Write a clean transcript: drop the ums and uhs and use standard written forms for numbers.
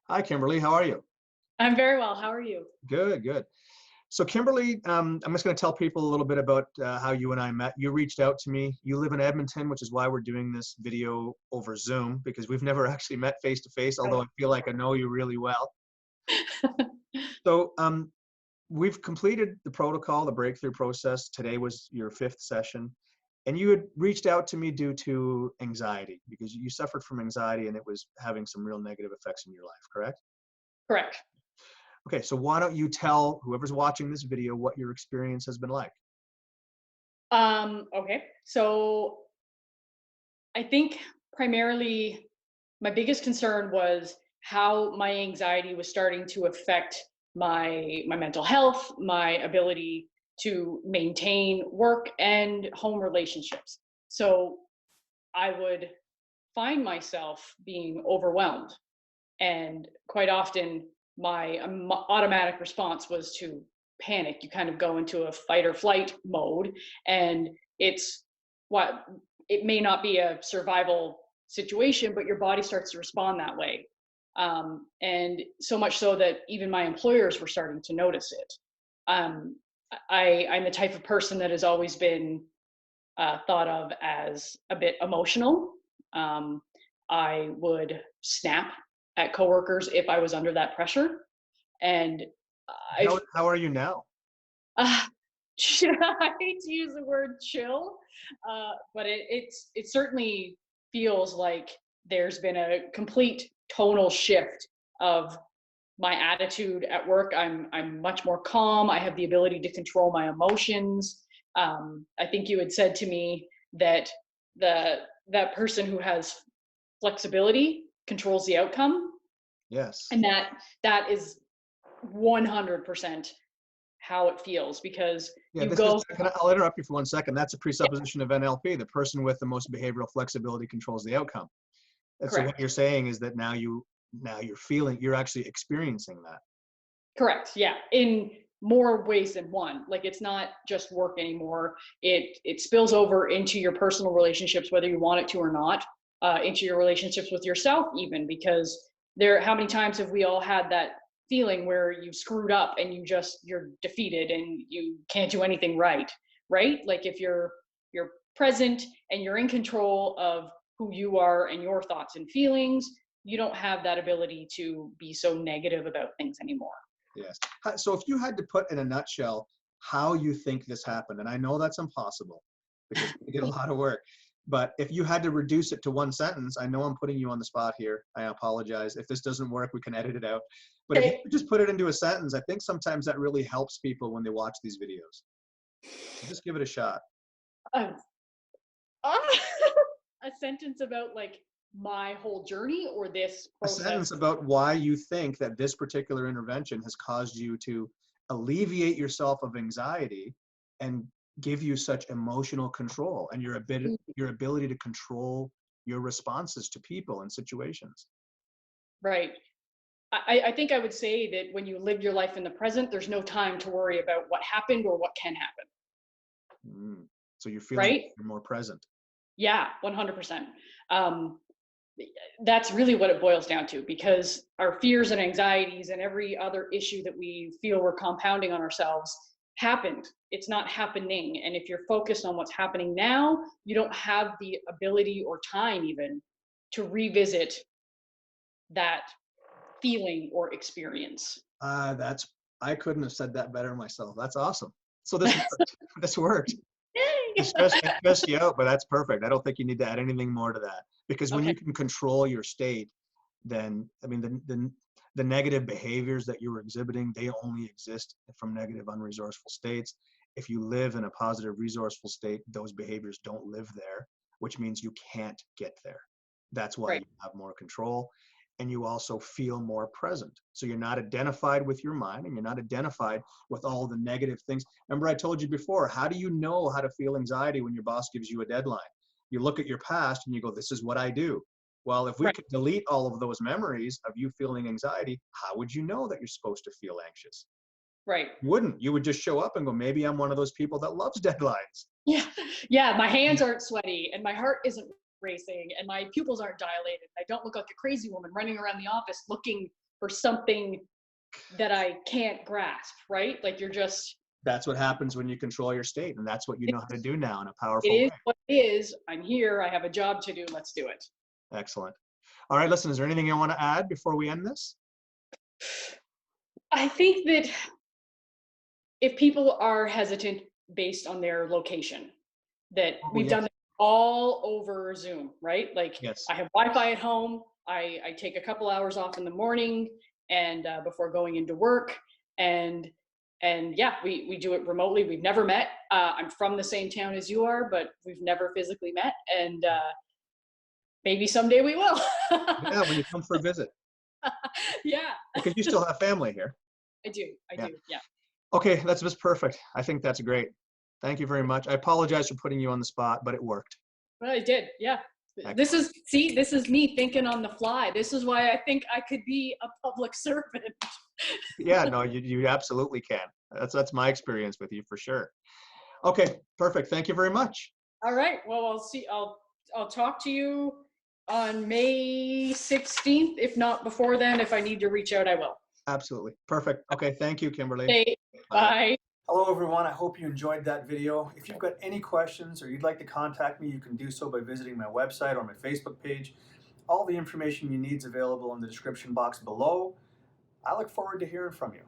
Hi, Kimberly. How are you? I'm very well. How are you? Good, good. So, Kimberly, I'm just going to tell people a little bit about how you and I met. You reached out to me. You live in Edmonton, which is why we're doing this video over Zoom because we've never actually met face to face, although I Right. feel like I know you really well. So, we've completed the protocol, the breakthrough process. Today was your fifth session. And you had reached out to me due to anxiety because you suffered from anxiety and it was having some real negative effects in your life, correct? Correct. Okay, so why don't you tell whoever's watching this video what your experience has been like? Okay. So I think primarily my biggest concern was how my anxiety was starting to affect my mental health, my ability to maintain work and home relationships. So I would find myself being overwhelmed. And quite often, my automatic response was to panic. You kind of go into a fight or flight mode, and it's what it may not be a survival situation, but your body starts to respond that way. And so much so that even my employers were starting to notice it. Um, I'm the type of person that has always been thought of as a bit emotional. Um, I would snap at coworkers if I was under that pressure, and How I've how are you now? uh, I hate to use the word chill, but it certainly feels like there's been a complete tonal shift of my attitude at work. I'm much more calm. I have the ability to control my emotions. I think you had said to me that the that person who has flexibility controls the outcome, Yes. and that is 100% how it feels because Yeah, you this is, go I'll interrupt you for 1 second. That's a presupposition of NLP. The person with the most behavioral flexibility controls the outcome. And so what correct. you're saying is that now you're feeling, you're actually experiencing that. Correct. Yeah. In more ways than one. Like it's not just work anymore. It spills over into your personal relationships, whether you want it to or not, into your relationships with yourself, even because how many times have we all had that feeling where you screwed up and you're defeated and you can't do anything right, right? Like if you're present and you're in control of who you are and your thoughts and feelings, you don't have that ability to be so negative about things anymore. Yes. So if you had to put in a nutshell how you think this happened, and I know that's impossible because you get a lot of work, but if you had to reduce it to one sentence, I know I'm putting you on the spot here. I apologize. If this doesn't work, we can edit it out. But if you Okay. could just put it into a sentence, I think sometimes that really helps people when they watch these videos. So just give it a shot. Uh, a sentence about like my whole journey or this A process. sentence about why you think that this particular intervention has caused you to alleviate yourself of anxiety and give you such emotional control and your ability to control your responses to people and situations. Right. I think I would say that when you live your life in the present, there's no time to worry about what happened or what can happen. Mm. So you're feeling Right. you're more present. Yeah, 100%. Um, that's really what it boils down to because our fears and anxieties and every other issue that we feel we're compounding on ourselves happened. It's not happening. And if you're focused on what's happening now, you don't have the ability or time even to revisit that feeling or experience. That's I couldn't have said that better myself. That's awesome. So this worked. This worked. It stressed you out, but that's perfect. I don't think you need to add anything more to that because when Okay. you can control your state, then I mean the negative behaviors that you were exhibiting, they only exist from negative unresourceful states. If you live in a positive resourceful state, those behaviors don't live there, which means you can't get there. That's why Right. you have more control and you also feel more present. So you're not identified with your mind and you're not identified with all the negative things. Remember I told you before, how do you know how to feel anxiety when your boss gives you a deadline? You look at your past and you go, this is what I do. Well, if we Right. could delete all of those memories of you feeling anxiety, how would you know that you're supposed to feel anxious? Right. You wouldn't. You would just show up and go, maybe I'm one of those people that loves deadlines. Yeah. Yeah. My hands aren't sweaty and my heart isn't racing and my pupils aren't dilated. I don't look like a crazy woman running around the office looking for something that I can't grasp, right? Like you're just, That's what happens when you control your state, and that's what you know how to do now in a it powerful is way. what it is. I'm here. I have a job to do. Let's do it. Excellent. All right, listen, is there anything you want to add before we end this? I think that if people are hesitant based on their location, that Oh, we've done yes. that all over Zoom, right? Like Yes. I have Wi-Fi at home. I take a couple hours off in the morning and before going into work, and yeah, we do it remotely. We've never met. I'm from the same town as you are, but we've never physically met, and maybe someday we will. Yeah, when you come for a visit, Yeah, because you still have family here. I do. I Yeah. do. Yeah. Okay, that's just perfect. I think that's great. Thank you very much. I apologize for putting you on the spot, but it worked. Well, I did. Yeah. This Excellent. is, see, this is me thinking on the fly. This is why I think I could be a public servant. Yeah, no, you absolutely can. That's my experience with you for sure. Okay, perfect. Thank you very much. All right. Well, I'll talk to you on May 16th. If not before then, if I need to reach out, I will. Absolutely. Perfect. Okay, thank you, Kimberly. Okay. Bye. Bye. Hello, everyone. I hope you enjoyed that video. If you've got any questions or you'd like to contact me, you can do so by visiting my website or my Facebook page. All the information you need is available in the description box below. I look forward to hearing from you.